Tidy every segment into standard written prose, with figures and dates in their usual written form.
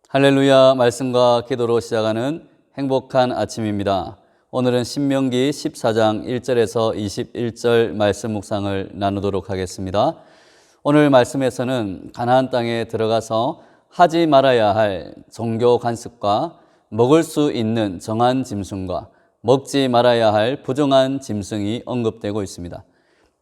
할렐루야. 말씀과 기도로 시작하는 행복한 아침입니다. 오늘은 신명기 14장 1절에서 21절 말씀 묵상을 나누도록 하겠습니다. 오늘 말씀에서는 가나안 땅에 들어가서 하지 말아야 할 종교 관습과 먹을 수 있는 정한 짐승과 먹지 말아야 할 부정한 짐승이 언급되고 있습니다.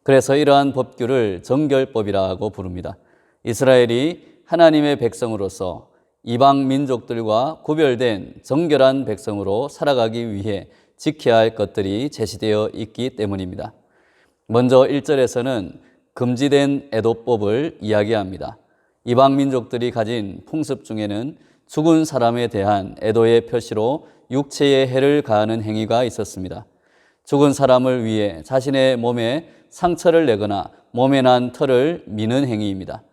그래서 이러한 법규를 정결법이라고 부릅니다. 이스라엘이 하나님의 백성으로서 이방 민족들과 구별된 정결한 백성으로 살아가기 위해 지켜야 할 것들이 제시되어 있기 때문입니다. 먼저 1절에서는 금지된 애도법을 이야기합니다. 이방 민족들이 가진 풍습 중에는 죽은 사람에 대한 애도의 표시로 육체에 해를 가하는 행위가 있었습니다. 죽은 사람을 위해 자신의 몸에 상처를 내거나 몸에 난 털을 미는 행위입니다.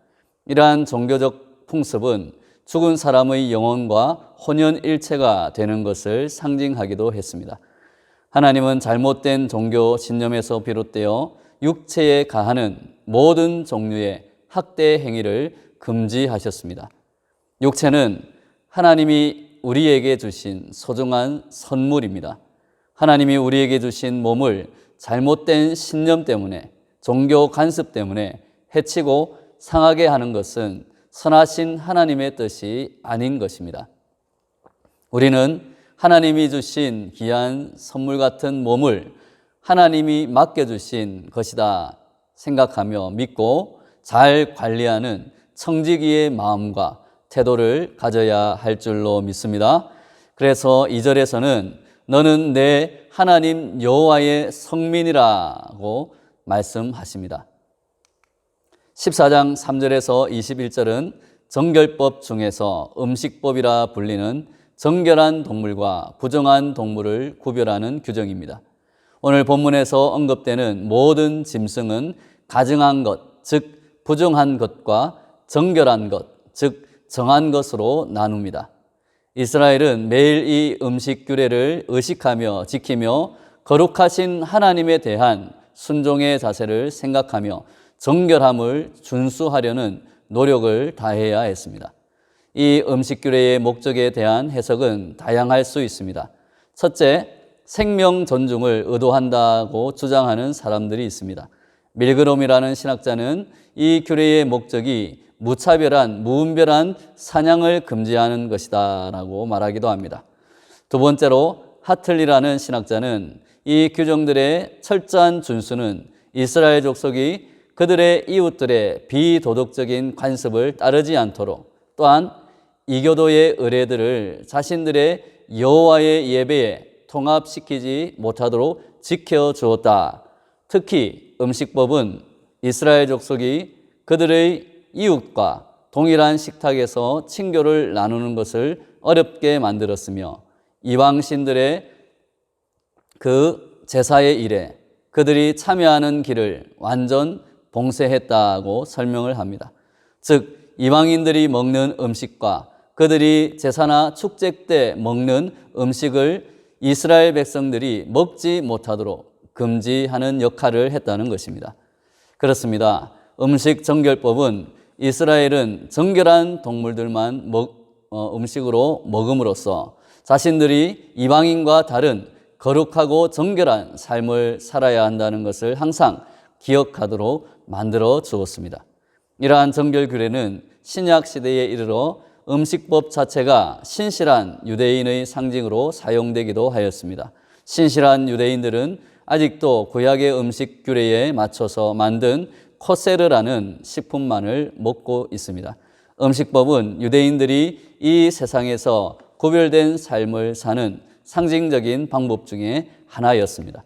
이러한 종교적 풍습은 죽은 사람의 영혼과 혼연일체가 되는 것을 상징하기도 했습니다. 하나님은 잘못된 종교 신념에서 비롯되어 육체에 가하는 모든 종류의 학대 행위를 금지하셨습니다. 육체는 하나님이 우리에게 주신 소중한 선물입니다. 하나님이 우리에게 주신 몸을 잘못된 신념 때문에, 종교 간섭 때문에 해치고 상하게 하는 것은 선하신 하나님의 뜻이 아닌 것입니다. 우리는 하나님이 주신 귀한 선물 같은 몸을 하나님이 맡겨주신 것이다 생각하며 믿고 잘 관리하는 청지기의 마음과 태도를 가져야 할 줄로 믿습니다. 그래서 2절에서는 너는 내 하나님 여호와의 성민이라고 말씀하십니다. 14장 3절에서 21절은 정결법 중에서 음식법이라 불리는 정결한 동물과 부정한 동물을 구별하는 규정입니다. 오늘 본문에서 언급되는 모든 짐승은 가증한 것, 즉 부정한 것과 정결한 것, 즉 정한 것으로 나눕니다. 이스라엘은 매일 이 음식 규례를 의식하며 지키며 거룩하신 하나님에 대한 순종의 자세를 생각하며 정결함을 준수하려는 노력을 다해야 했습니다. 이 음식 규례의 목적에 대한 해석은 다양할 수 있습니다. 첫째, 생명 존중을 의도한다고 주장하는 사람들이 있습니다. 밀그롬이라는 신학자는 이 규례의 목적이 무차별한, 무분별한 사냥을 금지하는 것이다 라고 말하기도 합니다. 두 번째로 하틀리라는 신학자는 이 규정들의 철저한 준수는 이스라엘 족속이 그들의 이웃들의 비도덕적인 관습을 따르지 않도록, 또한 이교도의 의례들을 자신들의 여호와의 예배에 통합시키지 못하도록 지켜주었다. 특히 음식법은 이스라엘 족속이 그들의 이웃과 동일한 식탁에서 친교를 나누는 것을 어렵게 만들었으며 이방신들의 그 제사의 일에 그들이 참여하는 길을 완전 봉쇄했다고 설명을 합니다. 즉 이방인들이 먹는 음식과 그들이 제사나 축제 때 먹는 음식을 이스라엘 백성들이 먹지 못하도록 금지하는 역할을 했다는 것입니다. 그렇습니다. 음식 정결법은 이스라엘은 정결한 동물들만 음식으로 먹음으로써 자신들이 이방인과 다른 거룩하고 정결한 삶을 살아야 한다는 것을 항상 기억하도록 만들어 주었습니다. 이러한 정결 규례는 신약 시대에 이르러 음식법 자체가 신실한 유대인의 상징으로 사용되기도 하였습니다. 신실한 유대인들은 아직도 구약의 음식 규례에 맞춰서 만든 코세르라는 식품만을 먹고 있습니다. 음식법은 유대인들이 이 세상에서 구별된 삶을 사는 상징적인 방법 중에 하나였습니다.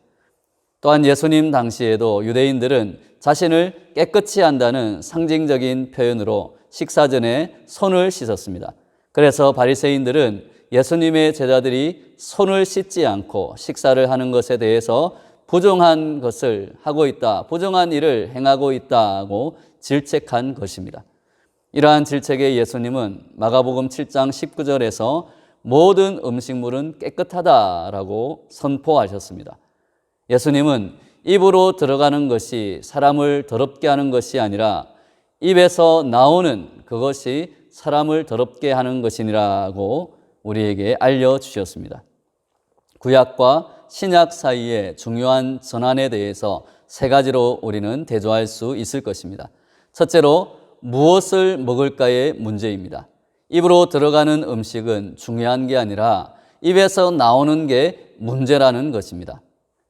또한 예수님 당시에도 유대인들은 자신을 깨끗이 한다는 상징적인 표현으로 식사 전에 손을 씻었습니다. 그래서 바리새인들은 예수님의 제자들이 손을 씻지 않고 식사를 하는 것에 대해서 부정한 것을 하고 있다, 부정한 일을 행하고 있다고 질책한 것입니다. 이러한 질책에 예수님은 마가복음 7장 19절에서 모든 음식물은 깨끗하다라고 선포하셨습니다. 예수님은 입으로 들어가는 것이 사람을 더럽게 하는 것이 아니라 입에서 나오는 그것이 사람을 더럽게 하는 것이니라고 우리에게 알려주셨습니다. 구약과 신약 사이의 중요한 전환에 대해서 세 가지로 우리는 대조할 수 있을 것입니다. 첫째로 무엇을 먹을까의 문제입니다. 입으로 들어가는 음식은 중요한 게 아니라 입에서 나오는 게 문제라는 것입니다.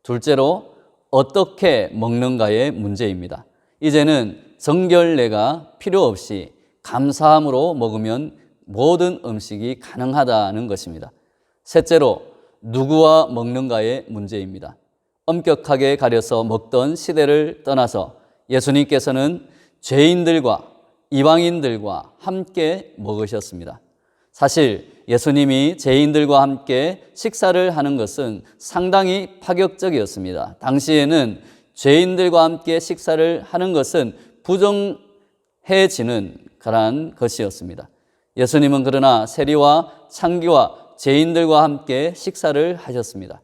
둘째로 어떻게 먹는가의 문제입니다. 이제는 정결례가 필요 없이 감사함으로 먹으면 모든 음식이 가능하다는 것입니다. 셋째로 누구와 먹는가의 문제입니다. 엄격하게 가려서 먹던 시대를 떠나서 예수님께서는 죄인들과 이방인들과 함께 먹으셨습니다. 사실 예수님이 죄인들과 함께 식사를 하는 것은 상당히 파격적이었습니다. 당시에는 죄인들과 함께 식사를 하는 것은 부정해지는 그런 것이었습니다. 예수님은 그러나 세리와 창기와 죄인들과 함께 식사를 하셨습니다.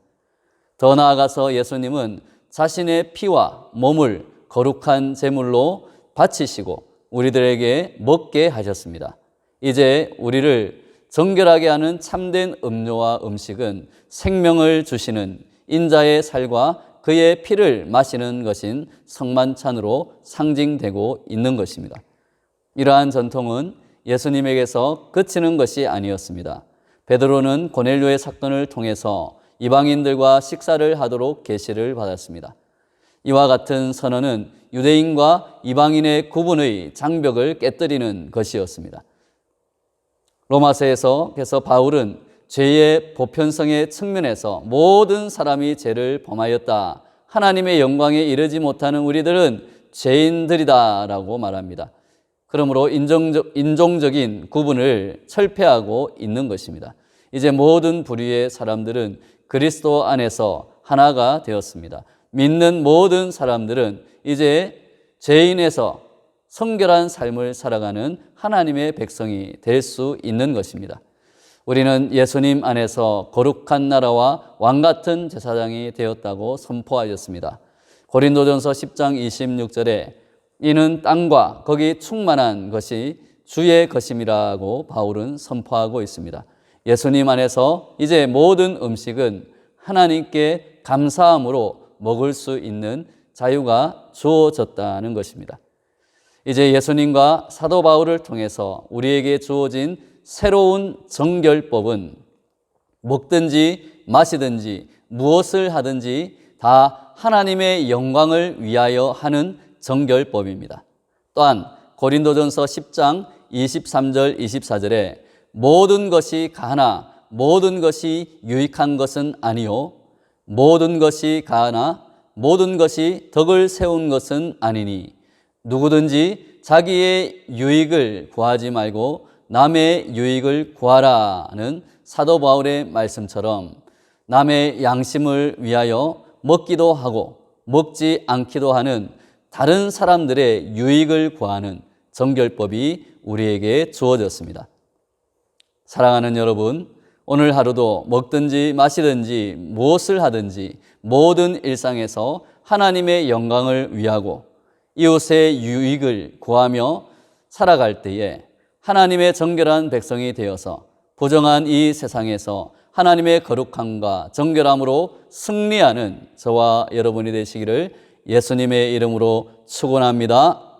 더 나아가서 예수님은 자신의 피와 몸을 거룩한 제물로 바치시고 우리들에게 먹게 하셨습니다. 이제 우리를 정결하게 하는 참된 음료와 음식은 생명을 주시는 인자의 살과 그의 피를 마시는 것인 성만찬으로 상징되고 있는 것입니다. 이러한 전통은 예수님에게서 그치는 것이 아니었습니다. 베드로는 고넬료의 사건을 통해서 이방인들과 식사를 하도록 계시를 받았습니다. 이와 같은 선언은 유대인과 이방인의 구분의 장벽을 깨뜨리는 것이었습니다. 로마서에서 그래서 바울은 죄의 보편성의 측면에서 모든 사람이 죄를 범하였다. 하나님의 영광에 이르지 못하는 우리들은 죄인들이다라고 말합니다. 그러므로 인종적인 구분을 철폐하고 있는 것입니다. 이제 모든 부류의 사람들은 그리스도 안에서 하나가 되었습니다. 믿는 모든 사람들은 이제 죄인에서 성결한 삶을 살아가는 하나님의 백성이 될 수 있는 것입니다. 우리는 예수님 안에서 거룩한 나라와 왕같은 제사장이 되었다고 선포하였습니다. 고린도전서 10장 26절에 이는 땅과 거기 충만한 것이 주의 것임이라고 바울은 선포하고 있습니다. 예수님 안에서 이제 모든 음식은 하나님께 감사함으로 먹을 수 있는 자유가 주어졌다는 것입니다. 이제 예수님과 사도 바울을 통해서 우리에게 주어진 새로운 정결법은 먹든지 마시든지 무엇을 하든지 다 하나님의 영광을 위하여 하는 정결법입니다. 또한 고린도전서 10장 23절 24절에 모든 것이 가하나 모든 것이 유익한 것은 아니요 모든 것이 가하나 모든 것이 덕을 세운 것은 아니니 누구든지 자기의 유익을 구하지 말고 남의 유익을 구하라는 사도 바울의 말씀처럼 남의 양심을 위하여 먹기도 하고 먹지 않기도 하는 다른 사람들의 유익을 구하는 정결법이 우리에게 주어졌습니다. 사랑하는 여러분, 오늘 하루도 먹든지 마시든지 무엇을 하든지 모든 일상에서 하나님의 영광을 위하고 이웃의 유익을 구하며 살아갈 때에 하나님의 정결한 백성이 되어서 부정한 이 세상에서 하나님의 거룩함과 정결함으로 승리하는 저와 여러분이 되시기를 예수님의 이름으로 축원합니다.